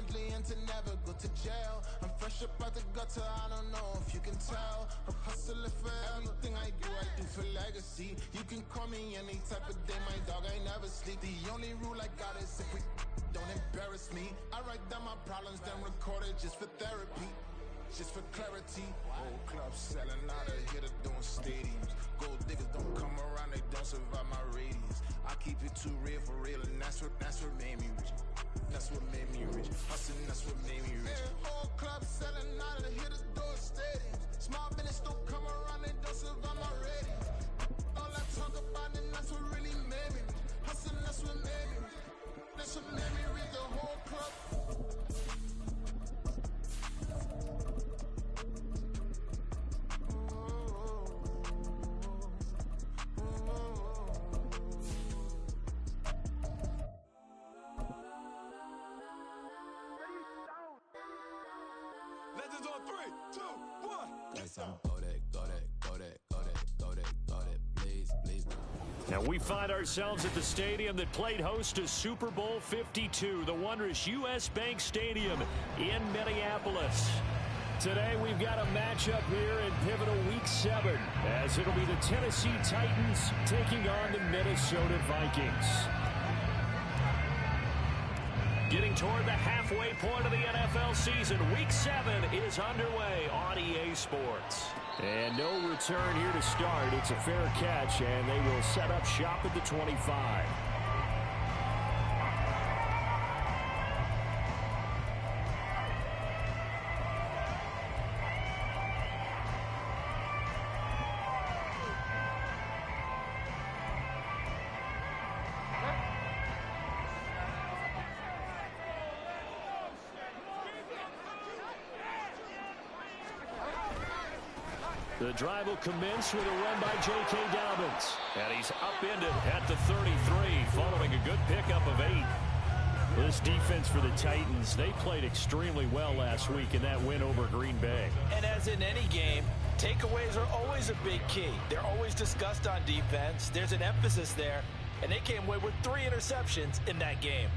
friendly and to never go to jail. I'm fresh up out the gutter, I don't know if you can tell. I'm hustling for everything I do for legacy. You can call me any type of day, my dog, I never sleep. The only rule I got is if we don't embarrass me. I write down my problems, then record it just for therapy. Just for clarity, whole club selling out of here to doing stadiums. Gold diggers don't come around, they don't survive my radius. I keep it too real for real, and that's what made me rich. That's what made me rich. Hustling, that's what made me rich. Yeah, whole club selling out of here to doing stadiums. Small business don't come around, they don't survive my radius. All I talk about, and that's what really made me rich. Hustling, that's what made me rich. That's what made me rich. The whole club. And we find ourselves at the stadium that played host to Super Bowl 52, the wondrous U.S. Bank Stadium in Minneapolis. Today we've got a matchup here in pivotal Week 7, as it'll be the Tennessee Titans taking on the Minnesota Vikings. Getting toward the halfway point of the NFL season, Week 7 is underway on EA Sports. And no return here to start. It's a fair catch, and they will set up shop at the 25. The drive will commence with a run by J.K. Dobbins. And he's upended at the 33, following a good pickup of 8. This defense for the Titans, they played extremely well last week in that win over Green Bay. And as in any game, takeaways are always a big key. They're always discussed on defense. There's an emphasis there. And they came away with 3 interceptions in that game.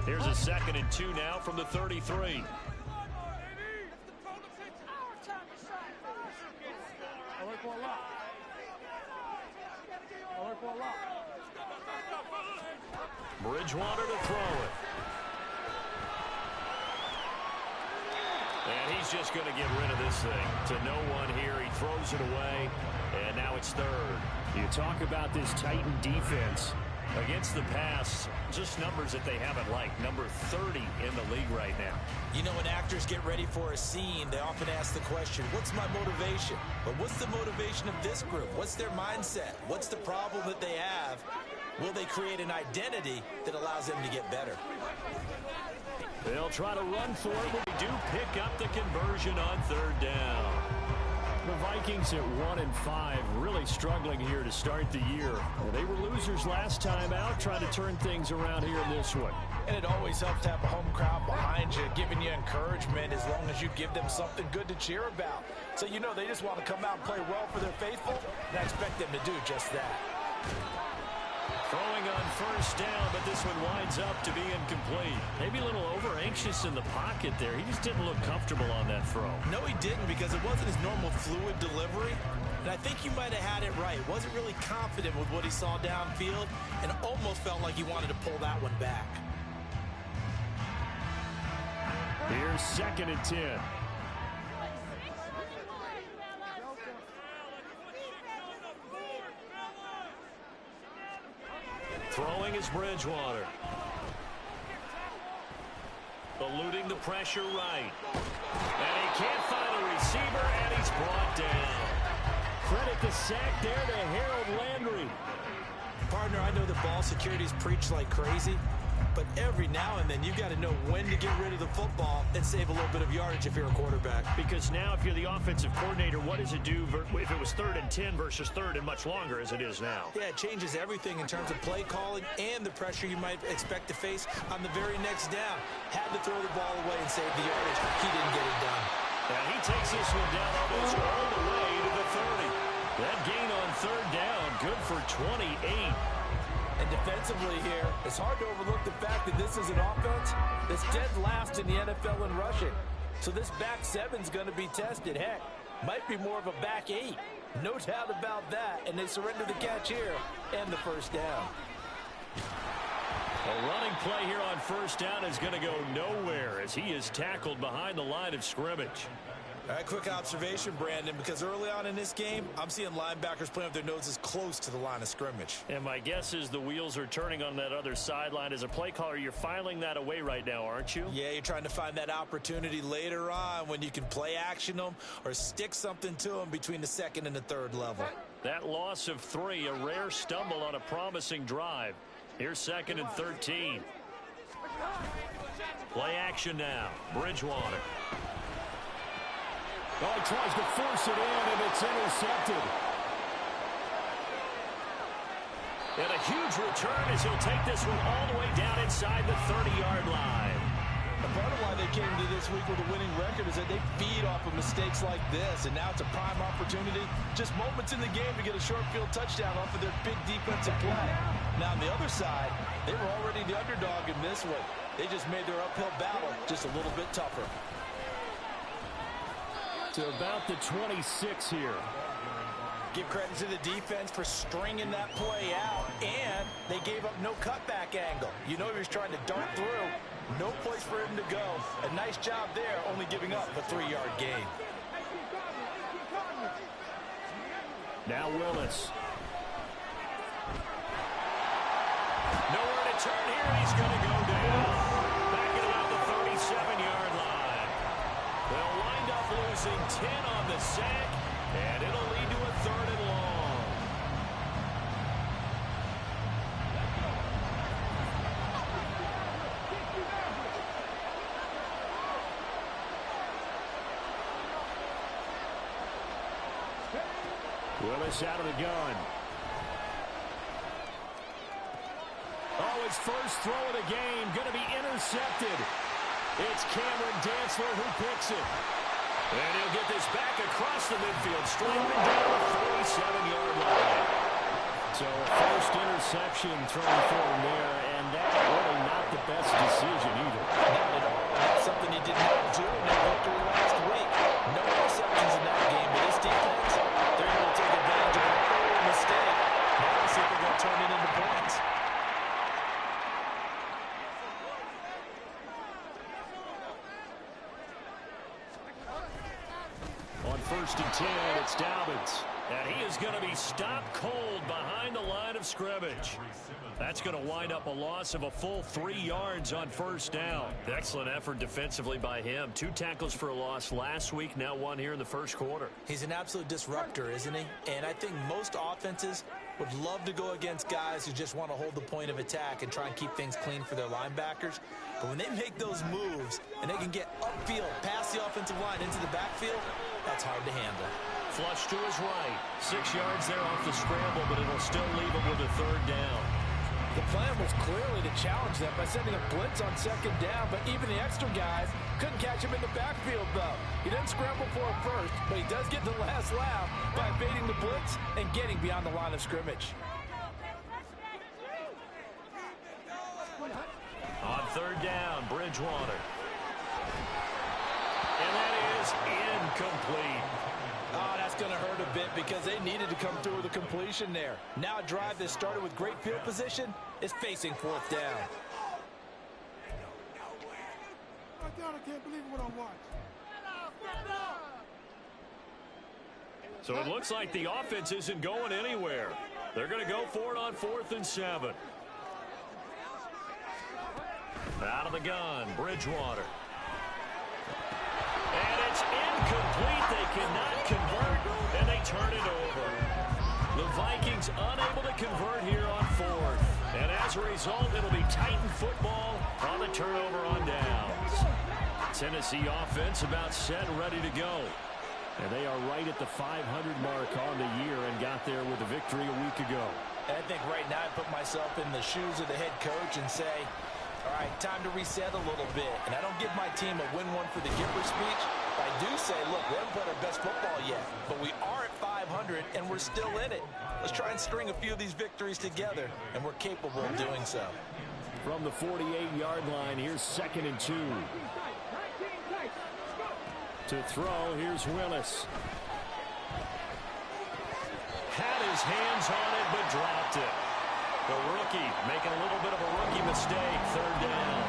Here's a 2nd and 2 now from the 33. Bridgewater to throw it. And he's just going to get rid of this thing. To no one here. He throws it away. And now it's 3rd. You talk about this Titan defense. Against the pass, just numbers that they haven't liked. Number 30 in the league right now. You know, when actors get ready for a scene, they often ask the question, what's my motivation? But what's the motivation of this group? What's their mindset? What's the problem that they have? Will they create an identity that allows them to get better? They'll try to run for it, but they do pick up the conversion on 3rd down. The Vikings at 1-5, really struggling here to start the year. They were losers last time out, trying to turn things around here in this one. And it always helps to have a home crowd behind you, giving you encouragement as long as you give them something good to cheer about. So you know they just want to come out and play well for their faithful, and I expect them to do just that. Throwing on 1st down, but this one winds up to be incomplete. Maybe a little over-anxious in the pocket there. He just didn't look comfortable on that throw. No, he didn't, because it wasn't his normal fluid delivery. And I think you might have had it right. Wasn't really confident with what he saw downfield and almost felt like he wanted to pull that one back. Here's 2nd and 10. Throwing is Bridgewater. Eluding the pressure right. And he can't find a receiver, and he's brought down. Credit the sack there to Harold Landry. Partner, I know the ball security's preached like crazy, But every now and then, you've got to know when to get rid of the football and save a little bit of yardage if you're a quarterback. Because now if you're the offensive coordinator, what does it do if it was 3rd and 10 versus 3rd and much longer as it is now? Yeah, it changes everything in terms of play calling and the pressure you might expect to face on the very next down. Had to throw the ball away and save the yardage. He didn't get it done. And he takes this one down almost all the way to the 30. That gain on 3rd down, good for 28. And defensively here, it's hard to overlook the fact that this is an offense that's dead last in the NFL in rushing. So this back seven's going to be tested. Heck, might be more of a back 8. No doubt about that. And they surrender the catch here and the first down. A running play here on 1st down is going to go nowhere as he is tackled behind the line of scrimmage. All right, quick observation, Brandon, because early on in this game, I'm seeing linebackers playing with their noses close to the line of scrimmage. And my guess is the wheels are turning on that other sideline. As a play caller, you're filing that away right now, aren't you? Yeah, you're trying to find that opportunity later on when you can play action them or stick something to them between the 2nd and the 3rd level. That loss of 3, a rare stumble on a promising drive. Here's 2nd and 13. Play action now. Bridgewater. Oh, he tries to force it in, and it's intercepted. And a huge return as he'll take this one all the way down inside the 30-yard line. And part of why they came into this week with a winning record is that they feed off of mistakes like this, and now it's a prime opportunity, just moments in the game to get a short field touchdown off of their big defensive play. Now, on the other side, they were already the underdog in this one. They just made their uphill battle just a little bit tougher. To about the 26 here. Give credit to the defense for stringing that play out, and they gave up no cutback angle. You know he was trying to dart through. No place for him to go. A nice job there, only giving up a 3-yard gain. Now Willis. Nowhere to turn here, and he's going to go down. Back at about the 37-yard line. They'll wind up losing 10 on the sack, and it'll lead to a 3rd and long. Willis out of the gun. Oh, his first throw of the game going to be intercepted. It's Cameron Dantzler who picks it. And he'll get this back across the midfield, straight down the 47-yard line. So first interception thrown for him there, and that's really not the best decision either. Not at all. That's something he did not do in their victory last week. No interceptions in that game, but this defense, they're able to take advantage of an early mistake. Now let's see if they're going to turn it into points. On 1st and 10, it's Dobbins. And he is going to be stopped cold behind the line of scrimmage. That's going to wind up a loss of a full 3 yards on 1st down. Excellent effort defensively by him. 2 tackles for a loss last week, now 1 here in the 1st quarter. He's an absolute disruptor, isn't he? And I think most offenses would love to go against guys who just want to hold the point of attack and try and keep things clean for their linebackers. But when they make those moves and they can get upfield, past the offensive line into the backfield, that's hard to handle. Flush to his right. 6 yards there off the scramble, but it'll still leave him with a 3rd down. The plan was clearly to challenge them by sending a blitz on 2nd down, but even the extra guys couldn't catch him in the backfield, though. He didn't scramble for it first, but he does get the last laugh by evading the blitz and getting beyond the line of scrimmage. On 3rd down, Bridgewater. And that is incomplete. Oh, that's going to hurt a bit because they needed to come through with a completion there. Now a drive that started with great field position is facing 4th down. I can't believe what I'm watching. So it looks like the offense isn't going anywhere. They're going to go for it on 4th and 7. Out of the gun, Bridgewater. And it's incomplete. They cannot convert, and they turn it over. The Vikings unable to convert here on 4th. And as as a result, it'll be Titan football on the turnover on downs. Tennessee offense about set and ready to go. And they are right at the 500 mark on the year and got there with a victory a week ago. I think right now I put myself in the shoes of the head coach and say, all right, time to reset a little bit. And I don't give my team a win one for the Gipper speech. I do say, look, we haven't played our best football yet, but we are at 500 and we're still in it. Let's try and string a few of these victories together, and we're capable of doing so. From the 48-yard line, here's 2nd and 2. To throw, here's Willis. Had his hands on it, but dropped it. The rookie making a little bit of a rookie mistake. 3rd down.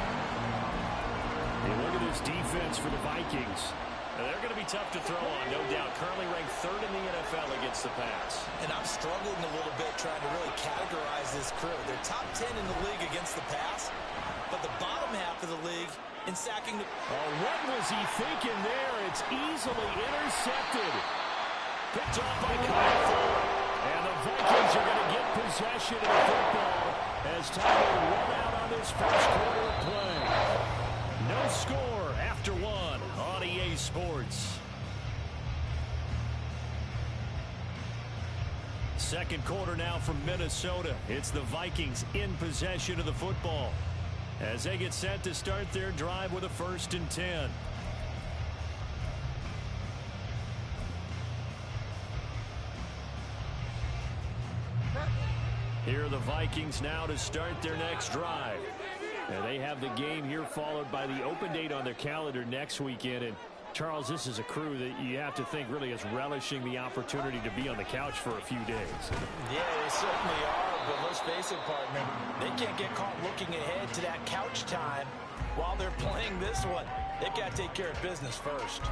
Hey, look at this defense for the Vikings. Now, they're going to be tough to throw on, no doubt. Currently ranked 3rd in the NFL against the pass. And I'm struggling a little bit trying to really categorize this crew. They're top 10 in the league against the pass, but the bottom half of the league in sacking the... Oh, what was he thinking there? It's easily intercepted. Picked off by Kyle Ford. And the Vikings are going to get possession of the football as time will run out on this first quarter of play. No score after 1 on EA Sports. Second quarter now from Minnesota. It's the Vikings in possession of the football as they get set to start their drive with a 1st and 10. Here are the Vikings now to start their next drive. And they have the game here followed by the open date on their calendar next weekend. And Charles, this is a crew that you have to think really is relishing the opportunity to be on the couch for a few days. Yeah, they certainly are. But let's face it, partner, they can't get caught looking ahead to that couch time while they're playing this one. They've got to take care of business first.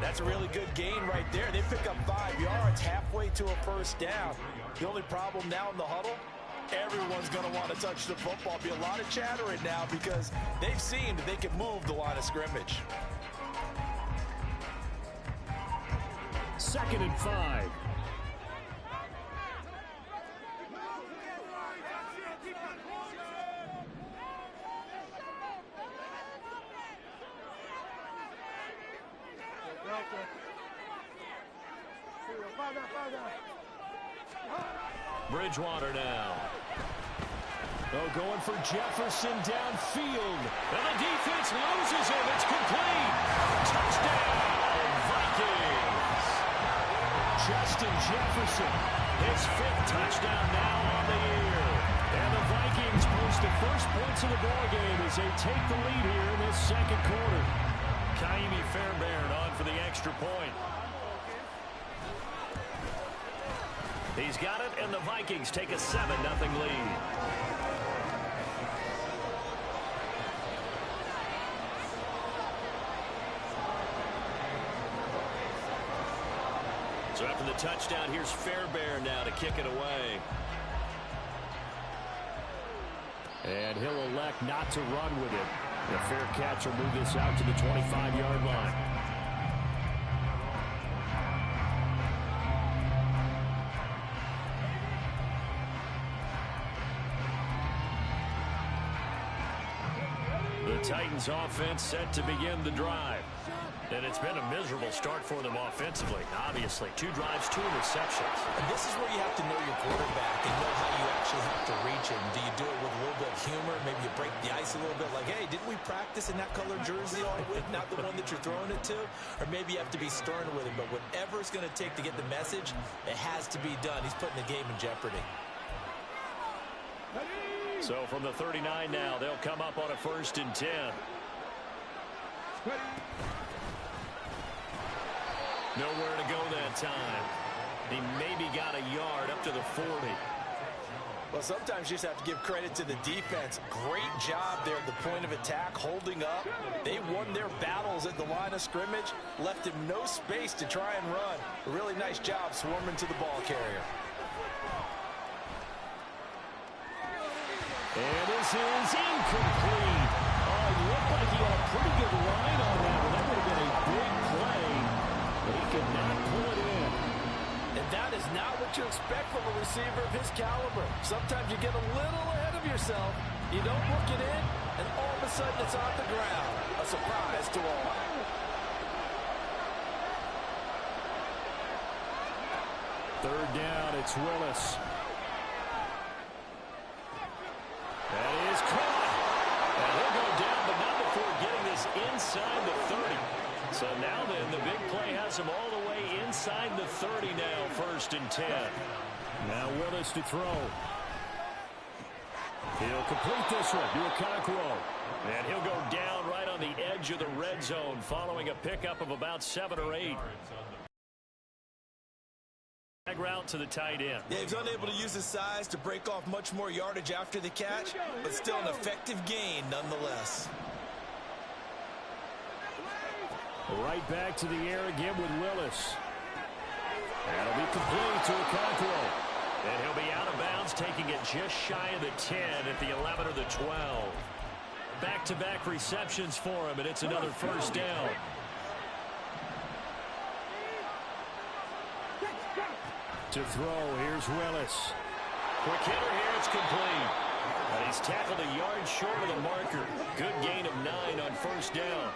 That's a really good gain right there. They pick up 5 yards halfway to a 1st down. The only problem now in the huddle, everyone's going to want to touch the football. Be a lot of chattering now because they've seen that they can move the line of scrimmage. 2nd and 5. Bridgewater now. Oh, going for Jefferson downfield. And the defense loses him. It's complete. Touchdown, Vikings. Justin Jefferson, his 5th touchdown now on the year. And the Vikings post the first points of the ballgame as they take the lead here in this 2nd quarter. Kaimi Fairbairn on for the extra point. He's got it, and the Vikings take a 7-0 lead. So after the touchdown, here's Fairbairn now to kick it away. And he'll elect not to run with it. The fair catch will move this out to the 25-yard line. The Titans offense set to begin the drive. And it's been a miserable start for them offensively, obviously. 2 drives, 2 interceptions. And this is where you have to know your quarterback and know how you actually have to reach him. Do you do it with a little bit of humor? Maybe you break the ice a little bit like, hey, didn't we practice in that color jersey all week, not the one that you're throwing it to? Or maybe you have to be stern with him. But whatever it's going to take to get the message, it has to be done. He's putting the game in jeopardy. So from the 39 now, they'll come up on a 1st and 10. Nowhere to go that time. He maybe got a yard up to the 40. Well, sometimes you just have to give credit to the defense. Great job there at the point of attack, holding up. They won their battles at the line of scrimmage, left him no space to try and run. A really nice job swarming to the ball carrier. And this is incomplete. Oh, it looked like he had a pretty good line on that. That would have been a big play, but he could not pull it in. And that is not what you expect from a receiver of his caliber. Sometimes you get a little ahead of yourself. You don't look it in, and all of a sudden it's on the ground. A surprise to all. Third down, it's Willis. That is caught. And he'll go down, but not before getting this inside the 30. So now then, the big play has him all the way inside the 30 now, 1st and 10. Now Willis to throw. He'll complete this one to Okonkwo. And he'll go down right on the edge of the red zone following a pickup of about 7 or 8. Route to the tight end. Yeah, he's unable to use his size to break off much more yardage after the catch, but still an effective gain nonetheless. Right back to the air again with Willis. That'll be complete to Okonkwo. And he'll be out of bounds, taking it just shy of the 10 at the 11 or the 12. Back-to-back receptions for him, and it's another 1st down. To throw, here's Willis. Quick hitter here, it's complete. And he's tackled a yard short of the marker. Good gain of 9 on 1st down.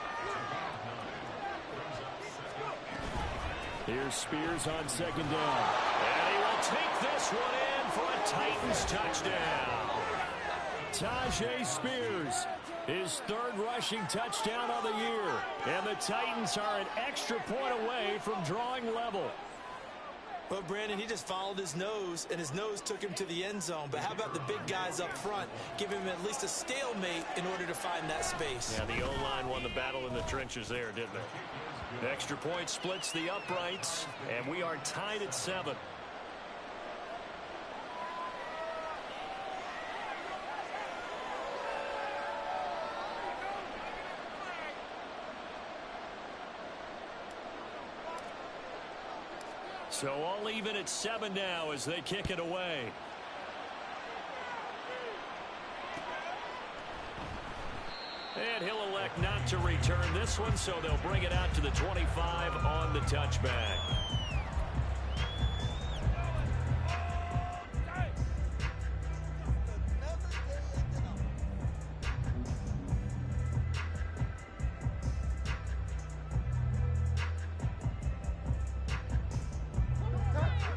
Here's Spears on 2nd down. And he will take this one in for a Titans touchdown. Tyjae Spears, his 3rd rushing touchdown of the year. And the Titans are an extra point away from drawing level. Well, Brandon, he just followed his nose, and his nose took him to the end zone. But how about the big guys up front, giving him at least a stalemate in order to find that space? Yeah, the O-line won the battle in the trenches there, didn't they? Extra point splits the uprights, and we are tied at 7. So all even at 7 now as they kick it away. And he'll elect not to return this one, so they'll bring it out to the 25 on the touchback.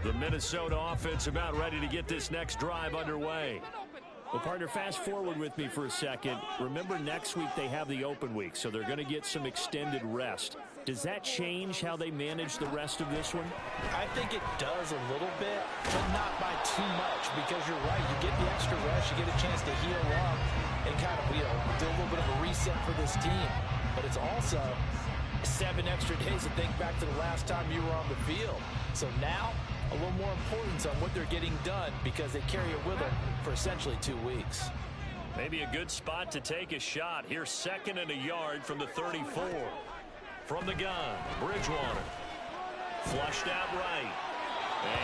The Minnesota offense about ready to get this next drive underway. Well, partner, fast forward with me for a second. Remember, next week they have the open week, so they're going to get some extended rest. Does that change how they manage the rest of this one? I think it does a little bit, but not by too much, because you're right. You get the extra rest, you get a chance to heal up and kind of, do a little bit of a reset for this team. But it's also 7 extra days to think back to the last time you were on the field. So now, a little more importance on what they're getting done because they carry it with them for essentially 2 weeks. Maybe a good spot to take a shot. Here's 2nd and a yard from the 34. From the gun, Bridgewater. Flushed out right.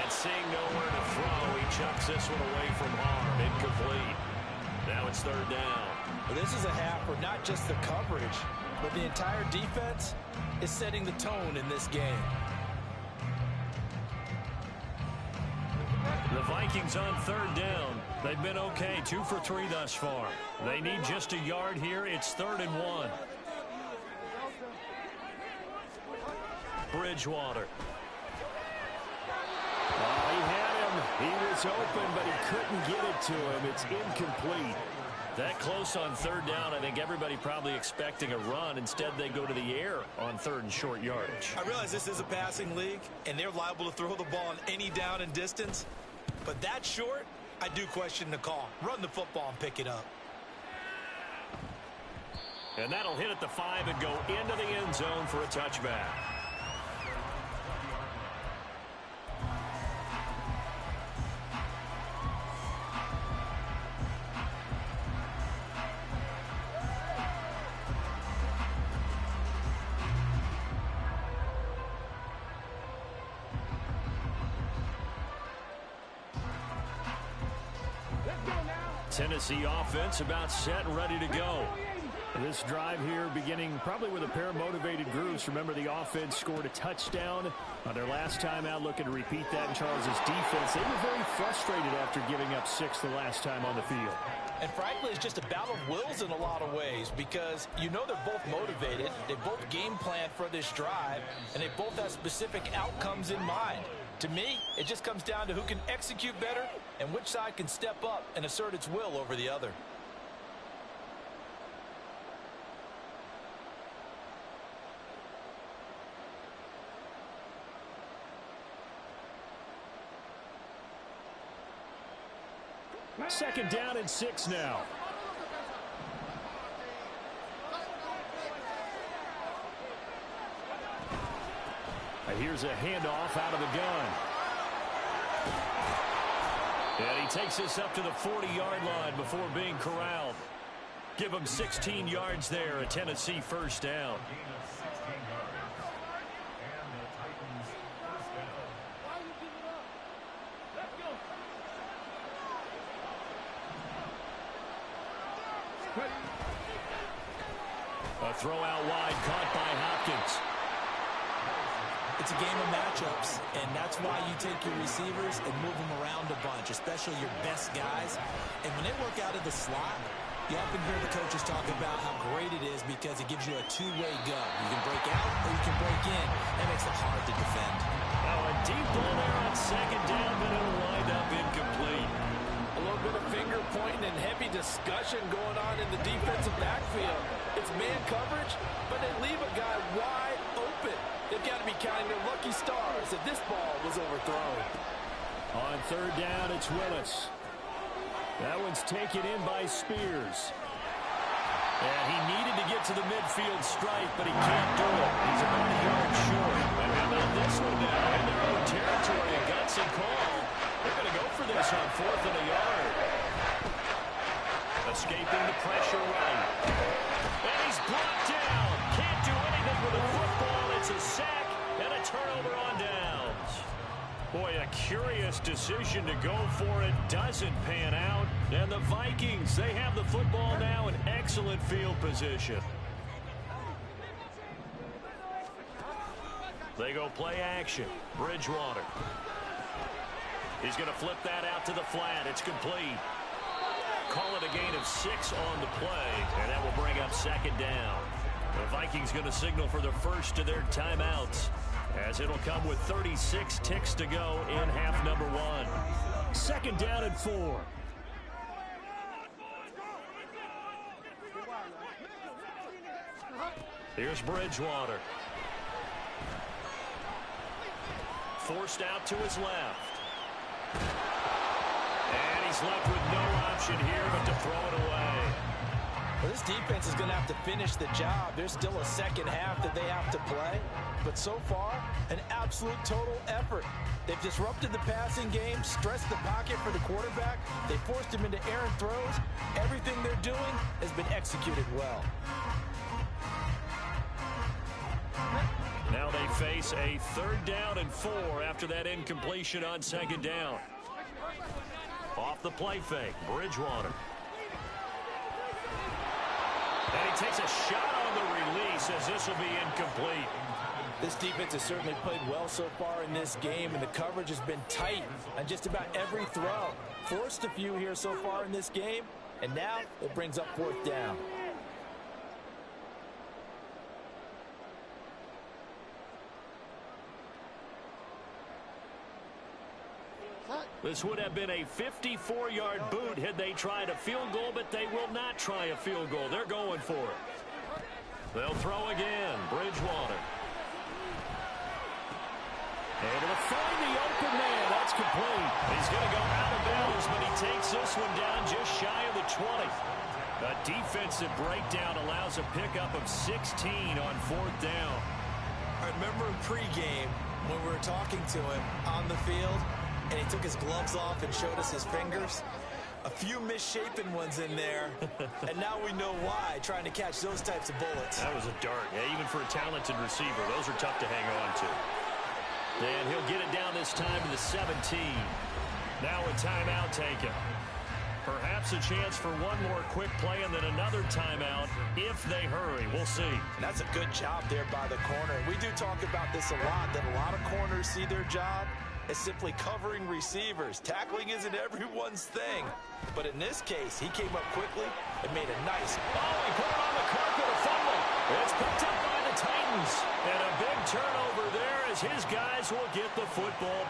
And seeing nowhere to throw, he chucks this one away from harm. Incomplete. Now it's 3rd down. Well, this is a half where not just the coverage, but the entire defense is setting the tone in this game. The Vikings on 3rd down. They've been okay, 2 for 3 thus far. They need just a yard here. It's 3rd and 1. Bridgewater. Oh, he had him. He was open, but he couldn't get it to him. It's incomplete. That close on 3rd down, I think everybody probably expecting a run. Instead, they go to the air on 3rd and short yardage. I realize this is a passing league, and they're liable to throw the ball on any down and distance. But that short, I do question the call. Run the football and pick it up. And that'll hit at the 5 and go into the end zone for a touchback. Tennessee offense about set and ready to go. This drive here beginning probably with a pair of motivated groups. Remember, the offense scored a touchdown on their last time out, looking to repeat that in Charles's defense. They were very frustrated after giving up 6 the last time on the field. And frankly, it's just a battle of wills in a lot of ways because you know they're both motivated. They both game plan for this drive, and they both have specific outcomes in mind. To me, it just comes down to who can execute better and which side can step up and assert its will over the other. Second down and 6 now. And here's a handoff out of the gun. And he takes this up to the 40-yard line before being corralled. Give him 16 yards there, a Tennessee first down. A throw out wide, caught by Hopkins. It's a game of matchups, and that's why you take your receivers and move them around a bunch, especially your best guys. And when they work out of the slot, you often hear the coaches talk about how great it is because it gives you a two-way go. You can break out or you can break in. That makes it hard to defend. Now a deep ball there on second down, but it'll wind up incomplete. A little bit of finger pointing and heavy discussion going on in the defensive backfield. It's man coverage, but they leave a guy wide open. They've got to be counting their lucky stars that this ball was overthrown. On third down, it's Willis. That one's taken in by Spears. And he needed to get to the midfield stripe, but he can't do it. He's about a yard short. And how about this one now? In their own territory, a gutsy call. They're going to go for this on 4th and a yard. Escaping the pressure right. And he's brought down. Can't do anything with a football. It's a sack and a turnover on downs. Boy, a curious decision to go for it. Doesn't pan out. And the Vikings, they have the football now in excellent field position. They go play action. Bridgewater. He's going to flip that out to the flat. It's complete. Call it a gain of 6 on the play, and that will bring up second down. The Vikings going to signal for the first of their timeouts, as it'll come with 36 ticks to go in half number 1. Second down and 4. Here's Bridgewater. Forced out to his left. And he's left with no option here but to throw it away. Well, this defense is going to have to finish the job. There's still a second half that they have to play. But so far, an absolute total effort. They've disrupted the passing game, stressed the pocket for the quarterback. They forced him into errant throws. Everything they're doing has been executed well. Now they face a third down and 4 after that incompletion on second down. Off the play fake, Bridgewater. And he takes a shot on the release as this will be incomplete. This defense has certainly played well so far in this game, and the coverage has been tight on just about every throw. Forced a few here so far in this game, and now it brings up 4th down. This would have been a 54-yard boot had they tried a field goal, but they will not try a field goal. They're going for it. They'll throw again. Bridgewater. Able to find the open man. That's complete. He's going to go out of bounds, but he takes this one down just shy of the 20. A defensive breakdown allows a pickup of 16 on 4th down. I remember pregame when we were talking to him on the field, and he took his gloves off and showed us his fingers. A few misshapen ones in there, and now we know why, trying to catch those types of bullets. That was a dart. Yeah, even for a talented receiver, those are tough to hang on to. And he'll get it down this time to the 17. Now a timeout taken. Perhaps a chance for one more quick play and then another timeout if they hurry. We'll see. And that's a good job there by the corner. We do talk about this a lot, that a lot of corners see their job as simply covering receivers. Tackling isn't everyone's thing. But in this case, he came up quickly and made a nice... Oh, he put it on the carpet, a fumble. It's picked up by the Titans. And a big turnover there as his guys will get the football.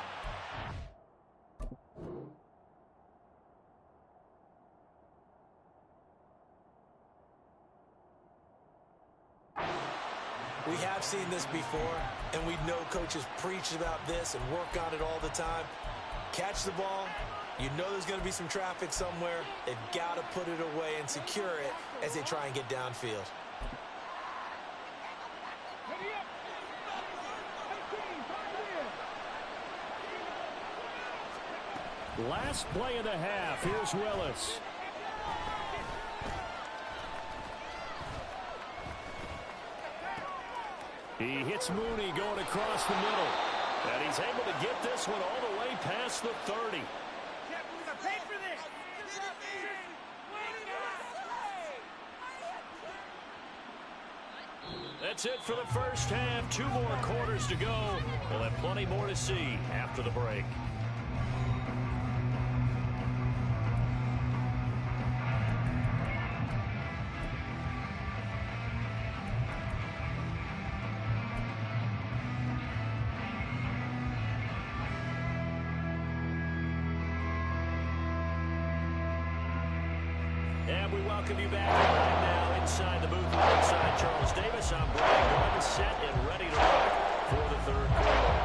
We have seen this before, and we know coaches preach about this and work on it all the time. Catch the ball. You know there's going to be some traffic somewhere. They've got to put it away and secure it as they try and get downfield. Last play of the half. Here's Willis. He hits Mooney going across the middle. And he's able to get this one all the way past the 30. That's it for the first half. 2 more quarters to go. We'll have plenty more to see after the break. And we welcome you back right now inside the booth alongside Charles Davis. I'm Brian Gordon, set and ready to rock for the third quarter.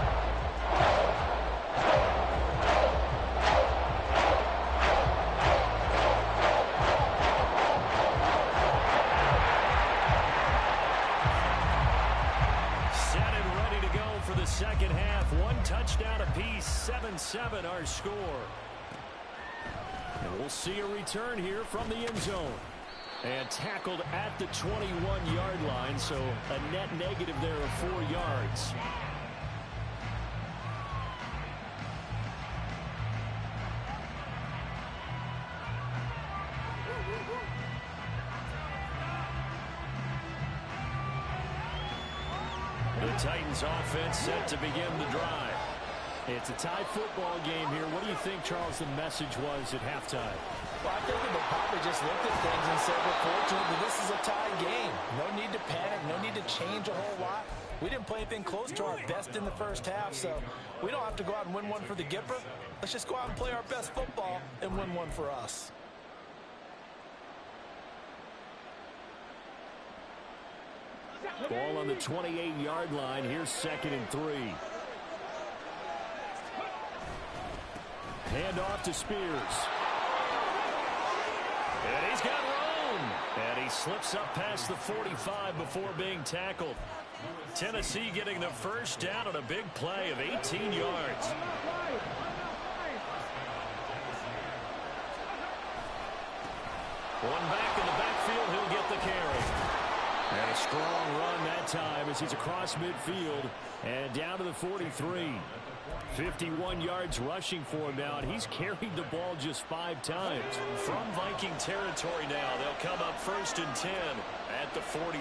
Set and ready to go for the second half. 1 touchdown apiece, 7-7 our score. And we'll see a return here from the end zone. And tackled at the 21-yard line, so a net negative there of 4 yards. The Titans offense set to begin the drive. It's a tie football game here. What do you think, Charles, the message was at halftime? Well, I think they probably just looked at things and said, we're fortunate that this is a tie game. No need to panic, no need to change a whole lot. We didn't play anything close to our best in the first half, so we don't have to go out and win one for the Gipper. Let's just go out and play our best football and win one for us. Ball on the 28-yard line. Here's 2nd and 3. Hand off to Spears. And he's got room. And he slips up past the 45 before being tackled. Tennessee getting the first down on a big play of 18 yards. One back in the backfield, he'll get the carry. And a strong run that time as he's across midfield and down to the 43. 51 yards rushing for him now, and he's carried the ball just 5 times. From Viking territory now, they'll come up 1st and 10 at the 43.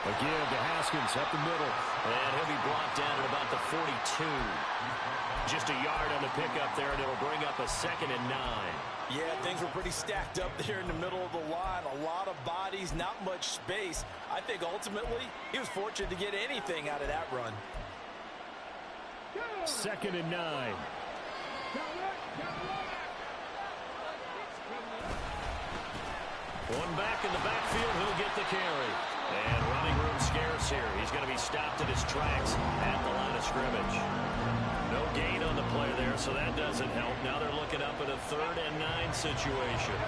Again to Haskins up the middle. And he'll be brought down at about the 42. Just a yard on the pickup there, and it'll bring up a 2nd and 9. Yeah, things were pretty stacked up there in the middle of the line. A lot of bodies, not much space. I think ultimately he was fortunate to get anything out of that run. 2nd and 9. One back in the backfield, he'll get the carry. And running room scarce here. He's going to be stopped in his tracks at the line of scrimmage. No gain on the play there, so that doesn't help. Now they're looking up at a 3rd and 9 situation.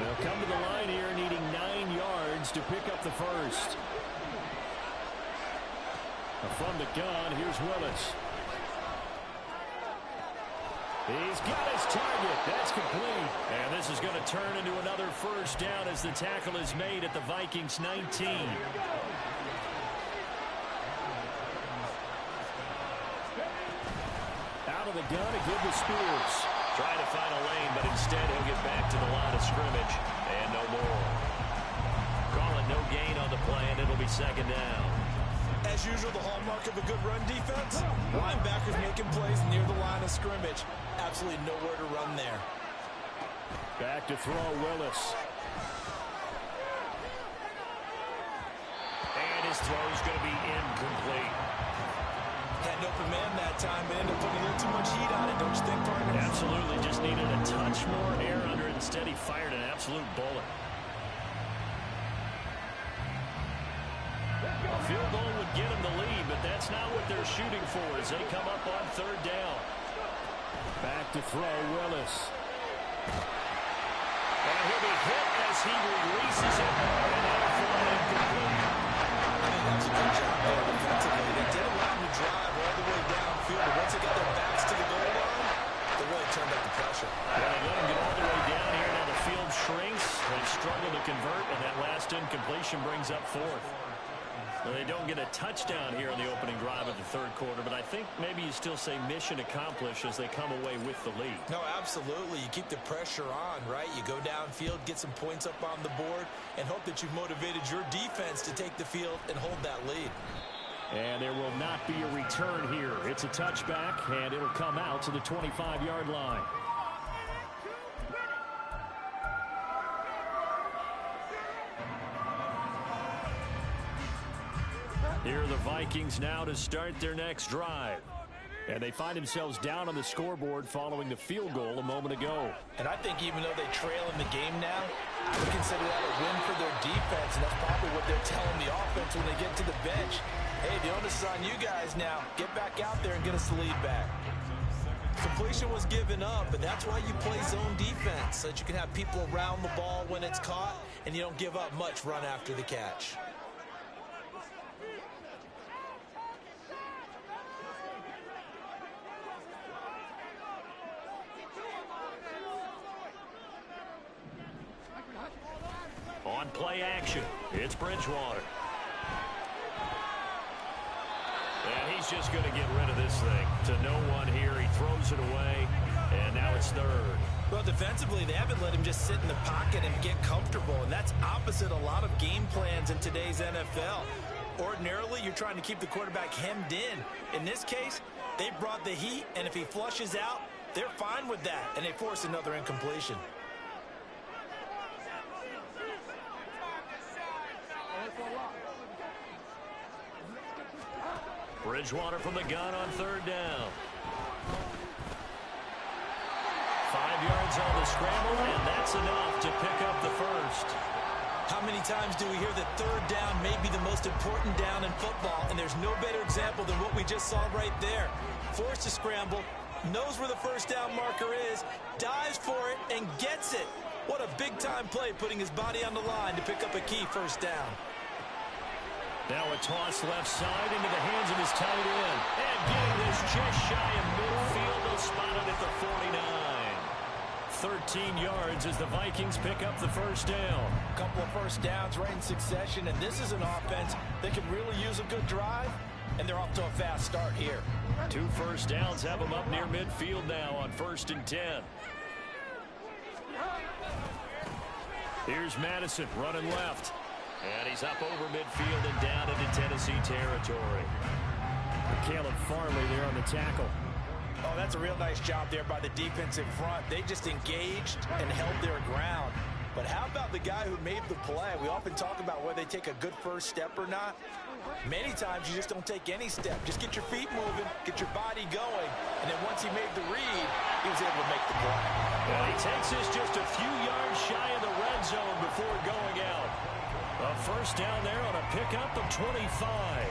They'll come to the line here needing 9 yards to pick up the first. From the gun, here's Willis. He's got his target. That's complete. And this is going to turn into another first down as the tackle is made at the Vikings 19. Out of the gun, a give to Spears. Trying to find a lane, but instead he'll get back to the line of scrimmage. And no more. Calling no gain on the play, and it'll be second down. As usual, the hallmark of a good run defense, linebackers making plays near the line of scrimmage. Absolutely nowhere to run there. Back to throw, Willis. And his throw's going to be incomplete. Had an open man that time, but ended up putting a little too much heat on it, don't you think, partner? Absolutely, just needed a touch more air under it. Instead, he fired an absolute bullet. A field goal would get him the lead, but that's not what they're shooting for as they come up on third down. Back to throw, Willis. And he'll be hit as he releases it. And that'll fall incomplete. I think that's a good job there defensively. They did allow him to drive all the way downfield, but once they got their backs to the goal line, they really turned up the pressure. Well, they let him get all the way down here. Now the field shrinks. They've struggled to convert, and that last incompletion brings up fourth. Well, they don't get a touchdown here in the opening drive of the third quarter, but I think maybe you still say mission accomplished as they come away with the lead. No, absolutely. You keep the pressure on, right? You go downfield, get some points up on the board, and hope that you've motivated your defense to take the field and hold that lead. And there will not be a return here. It's a touchback, and it'll come out to the 25-yard line. Here are the Vikings now to start their next drive. And they find themselves down on the scoreboard following the field goal a moment ago. And I think even though they trail in the game now, I would consider that a win for their defense, and that's probably what they're telling the offense when they get to the bench. Hey, the onus is on you guys now. Get back out there and get us the lead back. Completion was given up, but that's why you play zone defense, so that you can have people around the ball when it's caught, and you don't give up much run after the catch. On play action, it's Bridgewater. And he's just going to get rid of this thing to no one here. He throws it away, and now it's third. Well, defensively, they haven't let him just sit in the pocket and get comfortable, and that's opposite a lot of game plans in today's NFL. Ordinarily, you're trying to keep the quarterback hemmed in. In this case, they brought the heat, and if he flushes out, they're fine with that, and they force another incompletion. Bridgewater from the gun on third down. 5 yards on the scramble, and that's enough to pick up the first. How many times do we hear that third down may be the most important down in football, and there's no better example than what we just saw right there. Forced to scramble, knows where the first down marker is, dives for it, and gets it. What a big-time play, putting his body on the line to pick up a key first down. Now a toss left side into the hands of his tight end. And getting this just shy of midfield, they'll spot it at the 49. 13 yards as the Vikings pick up the first down. A couple of first downs right in succession, and this is an offense that can really use a good drive, and they're off to a fast start here. 2 first downs have them up near midfield now on 1st and 10. Here's Madison running left. And he's up over midfield and down into Tennessee territory. Caleb Farley there on the tackle. Oh, that's a real nice job there by the defensive front. They just engaged and held their ground. But how about the guy who made the play? We often talk about whether they take a good first step or not. Many times you just don't take any step. Just get your feet moving, get your body going, and then once he made the read, he was able to make the play. Well, he takes this just a few yards shy of the red zone before going out. A first down there on a pickup of 25.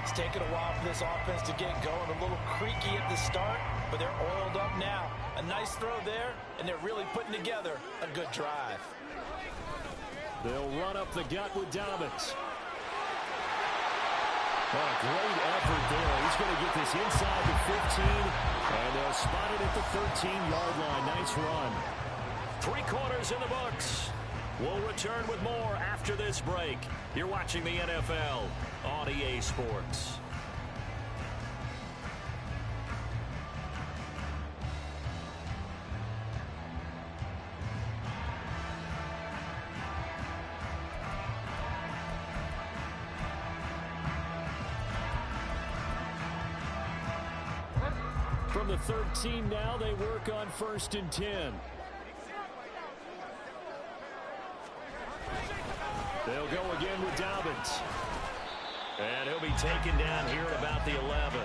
It's taken a while for this offense to get going. A little creaky at the start, but they're oiled up now. A nice throw there, and they're really putting together a good drive. They'll run up the gut with Dobbins. What a great effort there. He's going to get this inside the 15, and they'll spot it at the 13-yard line. Nice run. 3 quarters in the books. We'll return with more after this break. You're watching the NFL on EA Sports. From the 13 now, they work on 1st and 10. They'll go again with Dobbins. And he'll be taken down here at about the 11.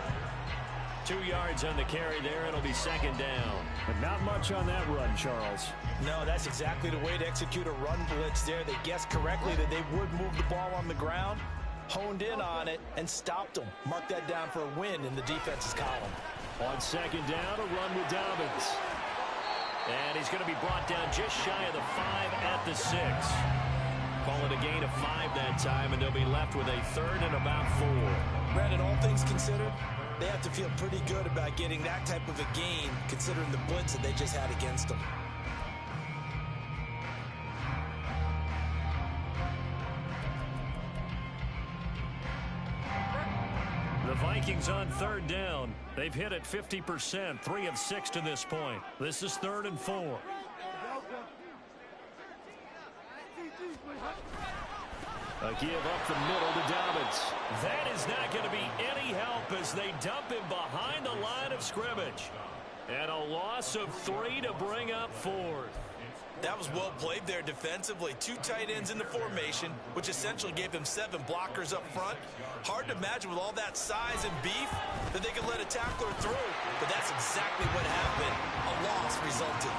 2 yards on the carry there. It'll be 2nd down. But not much on that run, Charles. No, that's exactly the way to execute a run blitz there. They guessed correctly that they would move the ball on the ground, honed in on it, and stopped them. Mark that down for a win in the defense's column. On 2nd down, a run with Dobbins. And he's going to be brought down just shy of the 5 at the 6. Call it a gain of 5 that time, and they'll be left with a 3rd and about 4. Brandon, all things considered, they have to feel pretty good about getting that type of a gain, considering the blitz that they just had against them. The Vikings on 3rd down. They've hit it 50%, 3 of 6 to this point. This is 3rd and 4. A give up the middle to Dobbins. That is not going to be any help as they dump him behind the line of scrimmage. And a loss of 3 to bring up 4th. That was well played there defensively. 2 tight ends in the formation, which essentially gave them 7 blockers up front. Hard to imagine with all that size and beef that they could let a tackler through. But that's exactly what happened. A loss resulted.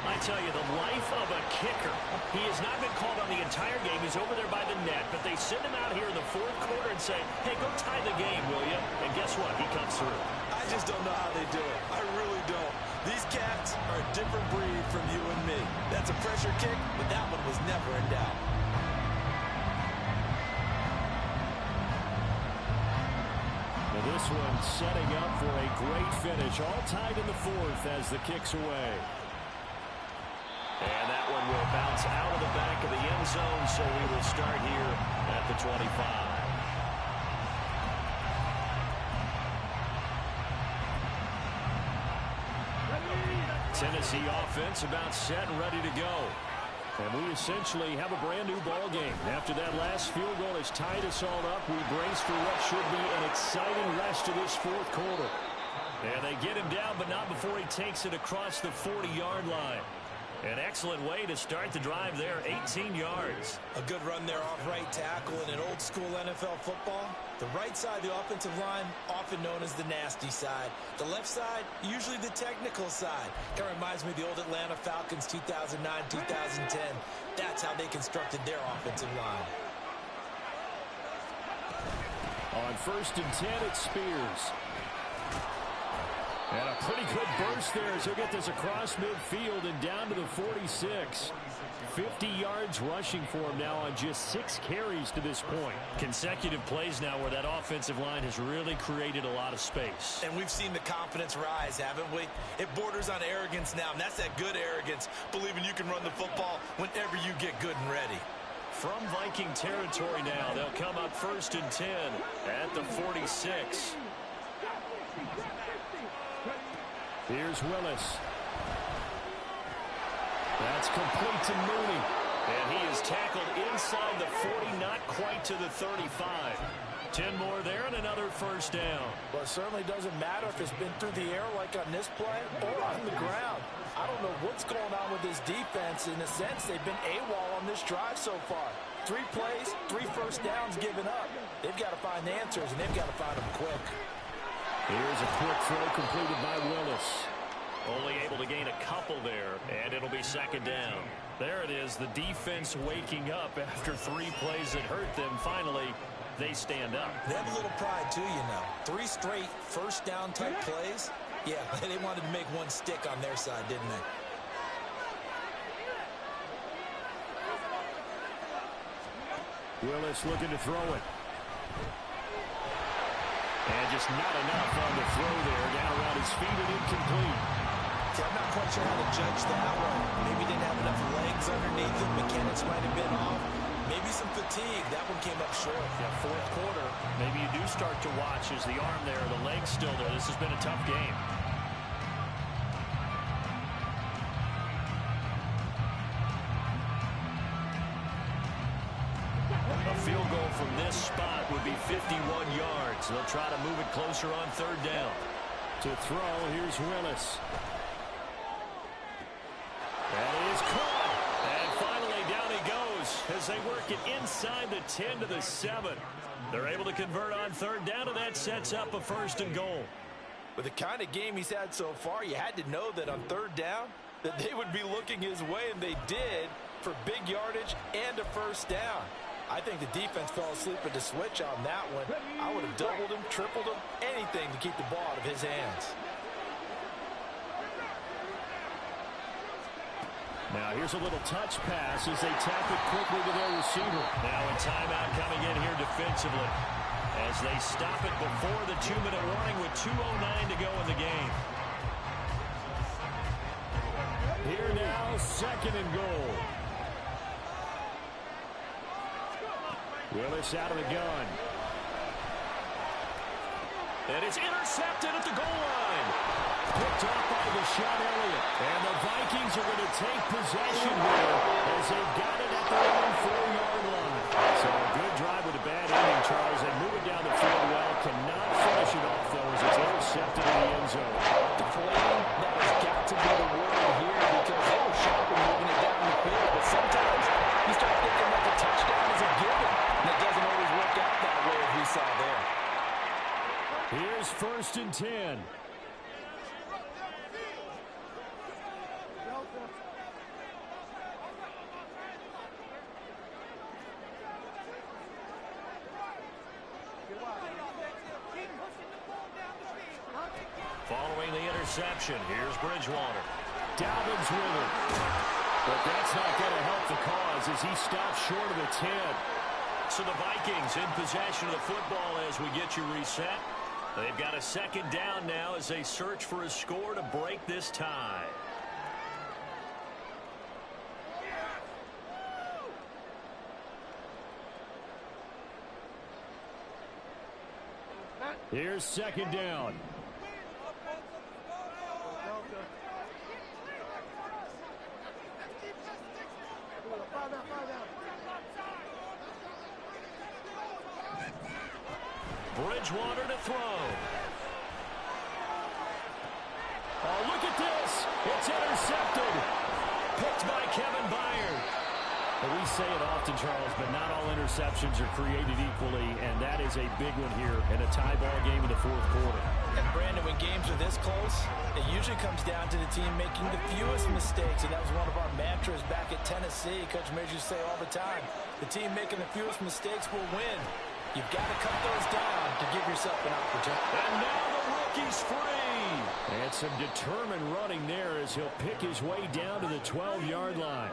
I tell you, the life of a kicker. He has not been called on the entire game. He's over there by the net, but they send him out here in the 4th quarter and say, hey, go tie the game, will you? And guess what? He comes through. I just don't know how they do it. I really don't. These cats are a different breed from you and me. That's a pressure kick, but that one was never in doubt. Well, this one setting up for a great finish. All tied in the 4th as the kick's away. And that one will bounce out of the back of the end zone, so we will start here at the 25. Tennessee offense about set and ready to go. And we essentially have a brand new ball game. After that last field goal has tied us all up, we brace for what should be an exciting rest of this 4th quarter. And they get him down, but not before he takes it across the 40-yard line. An excellent way to start the drive there, 18 yards. A good run there off right tackle in an old-school NFL football. The right side of the offensive line, often known as the nasty side. The left side, usually the technical side. Kind of reminds me of the old Atlanta Falcons 2009-2010. That's how they constructed their offensive line. On 1st and 10, it's Spears. And a pretty good burst there as he'll get this across midfield and down to the 46. 50 yards rushing for him now on just 6 carries to this point. Consecutive plays now where that offensive line has really created a lot of space. And we've seen the confidence rise, haven't we? It borders on arrogance now, and that's that good arrogance, believing you can run the football whenever you get good and ready. From Viking territory now, they'll come up 1st and 10 at the 46. Here's Willis. That's complete to Mooney. And he is tackled inside the 40, not quite to the 35. 10 more there and another 1st down. Well, it certainly doesn't matter if it's been through the air like on this play or on the ground. I don't know what's going on with this defense. In a sense, they've been AWOL on this drive so far. 3 plays, 3 first downs given up. They've got to find answers, and they've got to find them quick. Here's a quick throw completed by Willis. Only able to gain a couple there, and it'll be 2nd down. There it is, the defense waking up after 3 plays that hurt them. Finally, they stand up. They have a little pride, too, you know. 3 straight first down type plays. Yeah, they wanted to make one stick on their side, didn't they? Willis looking to throw it. And just not enough on the throw there. Down around his feet and incomplete. See, I'm not quite sure how to judge that one. Maybe didn't have enough legs underneath him. Mechanics might have been off. Maybe some fatigue. That one came up short. Yeah, 4th quarter. Maybe you do start to watch as the arm there, the leg's still there. This has been a tough game. A field goal from this spot would be 51 yards. They'll try to move it closer on 3rd down. To throw, here's Willis. And he is caught. And finally down he goes as they work it inside the 10 to the 7. They're able to convert on third down, and that sets up a 1st and goal. With the kind of game he's had so far, you had to know that on third down that they would be looking his way, and they did, for big yardage and a 1st down. I think the defense fell asleep at the switch on that one. I would have doubled him, tripled him, anything to keep the ball out of his hands. Now here's a little touch pass as they tap it quickly to their receiver. Now a timeout coming in here defensively as they stop it before the 2-minute warning with 2:09 to go in the game. Here now, 2nd and goal. Willis out of the gun. And it's intercepted at the goal line. Picked off by Deshaun Elliott. And the Vikings are going to take possession here as they've got it at their own 4-yard line. So a good drive with a bad ending, Charles. They move it down the field well. Cannot finish it off, though, as it's intercepted in the end zone. Deflating, that has got to be the word here because they were sharp in moving it down the field. But sometimes you start thinking that the touchdown is a given. And it doesn't always work out that way as we saw there. Here's 1st and 10. Following the interception, here's Bridgewater. Dalvin's with it. But that's not going to help the cause as he stops short of the 10. So the Vikings in possession of the football as we get you reset. They've got a 2nd down now as they search for a score to break this tie. Here's 2nd down. Bridgewater to throw. Oh, look at this. It's intercepted. Picked by Kevin Byard. And we say it often, Charles, but not all interceptions are created equally, and that is a big one here in a tie ball game in the 4th quarter. And, Brandon, when games are this close, it usually comes down to the team making the fewest mistakes, and that was one of our mantras back at Tennessee. Coach Major used to say all the time, the team making the fewest mistakes will win. You've got to cut those down to give yourself an opportunity. And now the rookie's free. And some determined running there as he'll pick his way down to the 12-yard line.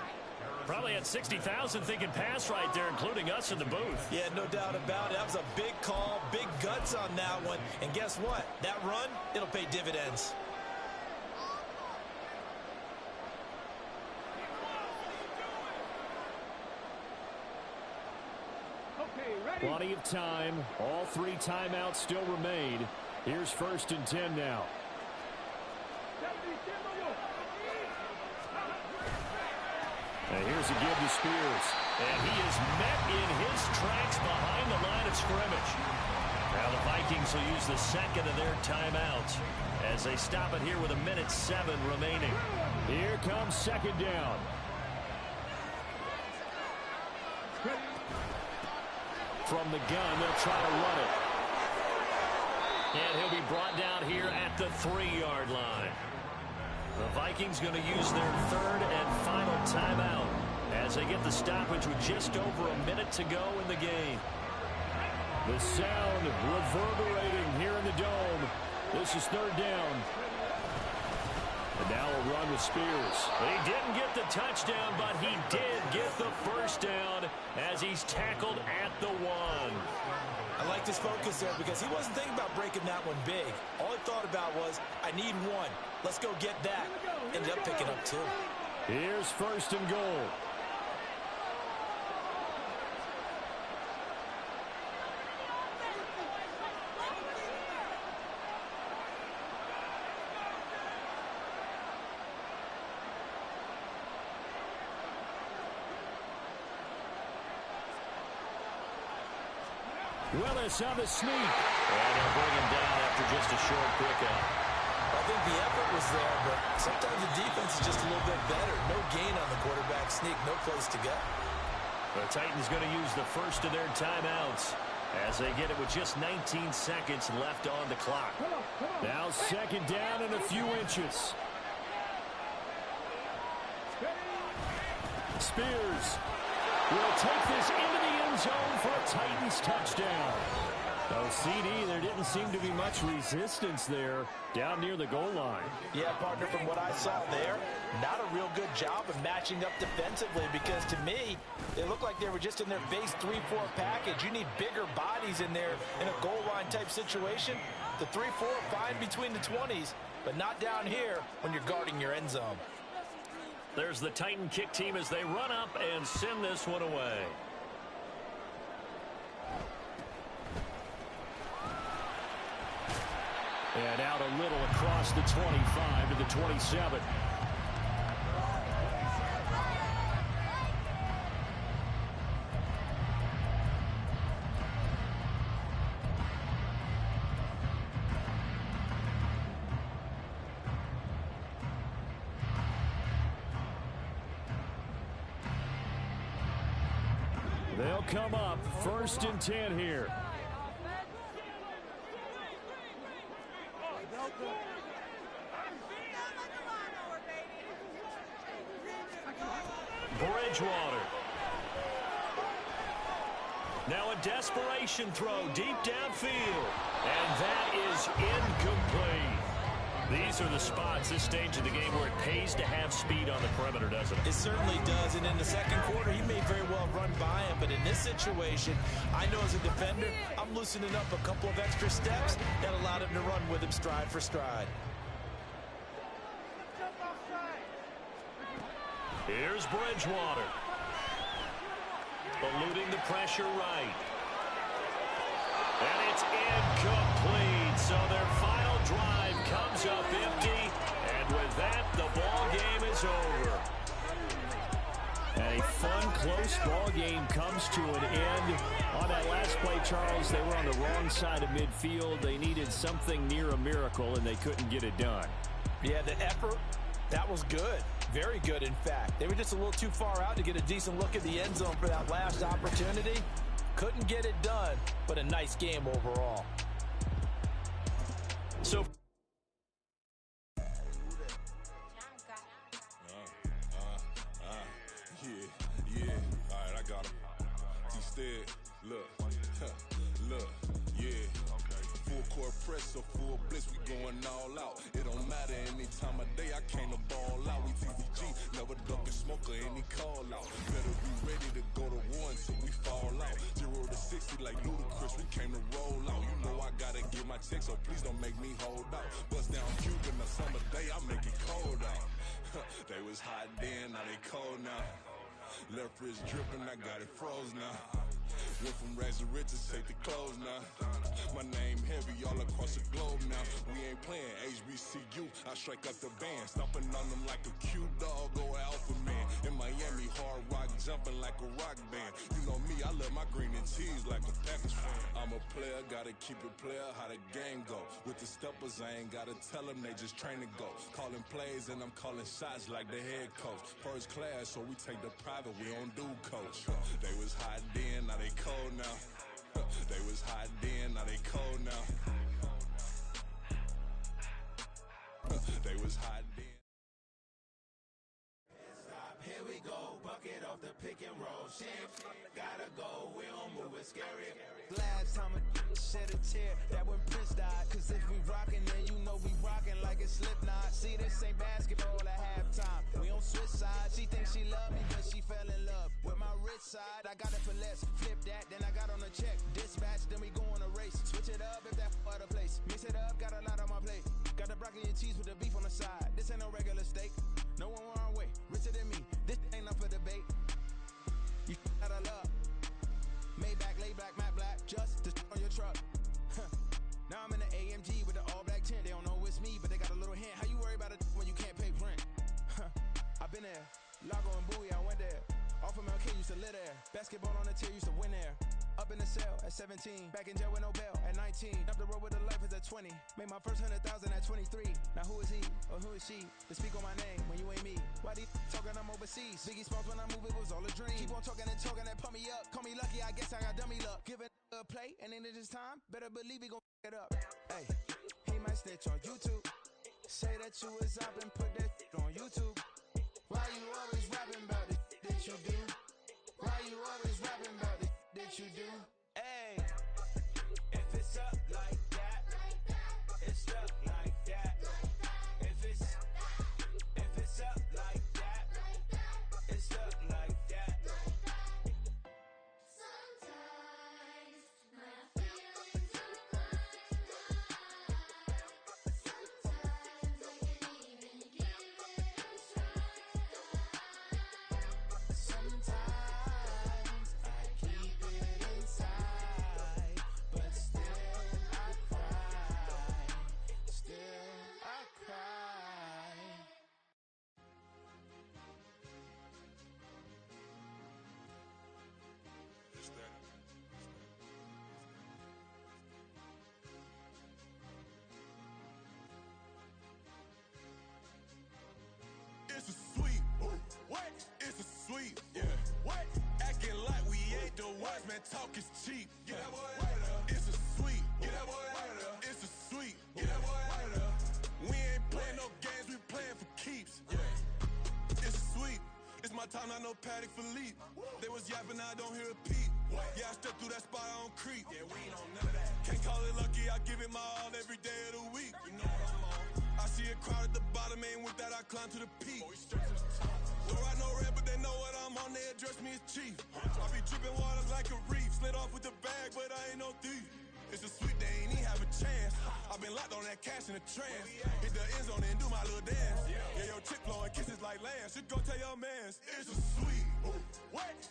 Probably had 60,000 thinking pass right there, including us in the booth. Yeah, no doubt about it. That was a big call, big guts on that one. And guess what? That run, it'll pay dividends. Plenty of time. All 3 timeouts still remain. Here's 1st and 10 now. And here's a give to Spears. And he is met in his tracks behind the line of scrimmage. Now the Vikings will use the 2nd of their timeouts as they stop it here with 1:07 remaining. Here comes 2nd down. From the gun, they'll try to run it. And he'll be brought down here at the 3-yard line. The Vikings going to use their 3rd and final timeout as they get the stoppage with just over a minute to go in the game. The sound reverberating here in the dome. This is 3rd down. And now a run with Spears. He didn't get the touchdown, but he did get the 1st down as he's tackled at the 1. I liked his focus there because he wasn't thinking about breaking that one big. All he thought about was, I need 1. Let's go get that. Ended up picking up 2. Here's 1st and goal. Willis on the sneak. And they'll bring him down after just a short pickup. little better. No gain on the quarterback sneak. No place to go. The Titans going to use the first of their timeouts as they get it with just 19 seconds left on the clock. Now second down and a few inches. Spears will take this into the end zone for a Titans touchdown. Oh, CD, there didn't seem to be much resistance there down near the goal line. Yeah, partner, from what I saw there, not a real good job of matching up defensively because to me, they looked like they were just in their base 3-4 package. You need bigger bodies in there in a goal line type situation. The 3-4 fine between the 20s, but not down here when you're guarding your end zone. There's the Titan kick team as they run up and send this one away. And out a little across the 25 to the 27. They'll come up 1st and 10 here. Bridgewater. Now a desperation throw deep downfield. And that is incomplete. These are the spots, this stage of the game, where it pays to have speed on the perimeter, doesn't it? It certainly does, and in the second quarter, he may very well run by him, but in this situation, I know as a defender, I'm loosening up a couple of extra steps that allowed him to run with him stride for stride. Here's Bridgewater. Eluding the pressure right. And it's incomplete. So their final drive comes up empty. And with that, the ball game is over. And a fun, close ball game comes to an end. On that last play, Charles, they were on the wrong side of midfield. They needed something near a miracle, and they couldn't get it done. Yeah, the effort, that was good. Very good, in fact. They were just a little too far out to get a decent look at the end zone for that last opportunity. Couldn't get it done, but a nice game overall. So yeah. All right, I got him. T-Stead, look, yeah. Full court press, so full blitz, we going all out. It don't matter any time of day, I came to ball out. We TVG, never ducking smoker, any call out. Better be ready to go to war until we fall out. 0 to 60 like Ludacris, we came to roll out. You know I gotta get my check, so please don't make me hold out. Bust down Cuban, a summer day, I make it cold out. They was hot then, now they cold now. Left wrist dripping, I got it froze now. Went from rags to riches, take the clothes now. My name heavy all across the globe now. We ain't playing HBCU, I strike up the band. Stomping on them like a cute dog or alpha man. In Miami, hard rock jumping like a rock band. You know me, I love my green and cheese like a Packers fan. I'm a player, gotta keep it player, how the game go. With the steppers, I ain't gotta tell them, they just train to go. Calling plays and I'm calling shots like the head coach. First class, so we take the private, we don't do coach. They was hot then, now they cold now. They was hot then, now they cold now. They was hot then. Here we go, bucket off the pick and roll. Shit, gotta go, we don't move it scary. Last time a shed a tear, that when Prince died. Cause if we rockin', then you know we rockin' like a Slipknot. See, this ain't basketball at halftime. We on switch sides. She thinks she love me, but she fell in love with my rich side. I got it for less, flip that, then I got on a check. Dispatch, then we go on a race. Switch it up if that other place. Mix it up, got a lot on my plate. Got the broccoli and cheese with the beef on the side. This ain't no regular steak. No one wrong way, richer than me. This ain't up for debate. You out of love. Maybach, lay black, matte black, just to on your truck. Now I'm in the AMG with the all black tint. They don't know it's me, but they got a little hint. How you worry about it when you can't pay rent? I've been there. Lago and Bowie, I went there. Off of MLK, used to live there. Basketball on the tier, used to win there. Up in the cell at 17. Back in jail with no bail at 19. Up the road with the life is at 20. Made my first 100,000 at 23. Now who is he or who is she to speak on my name when you ain't me? Why they talking I'm overseas? Biggie Smalls when I move, it was all a dream. Keep on talking and pump me up. Call me lucky, I guess I got dummy luck. Give it a play, and then it's time. Better believe he gon' it up. Hey, he might snitch on YouTube. Say that you was up and put that on YouTube. Why you always rapping about it that you do? Why you always rapping about it that you do? Hey, if it's up like that, it's up like that. If it's up like that, it's up like that. Sometimes my feelings are flying high. Sometimes I can't even give it a try. Sometimes I keep it inside, but still I cry. Still I cry. It's a sweep. What? It's a sweep. Yeah. What? Acting like we ain't the ones, man. Talk is cheap. Get that boy out of there. It's a sweep. Get that boy out of there. It's a sweep. Get that boy out of there. We ain't playing no games, we playing for keeps. Yeah. It's a sweep. It's my time, I know Paddock Philippe. They was yapping, I don't hear a peep. Yeah, I step through that spot, I don't creep. Yeah, we ain't on none of that. Can't call it lucky, I give it my all every day of the week. You know what I'm on. I see a crowd at the bottom, ain't with that, I climb to the peak. Don't ride no red, but they know what I'm on, they address me as chief. I be dripping waters like a reef, slid off with the bag, but I ain't no thief. It's a sweep, they ain't even have a chance. I've been locked on that cash in a trance. Hit the end zone and do my little dance. Yeah, your chick blowing kisses like lambs. Should go tell your mans. It's a sweep. What?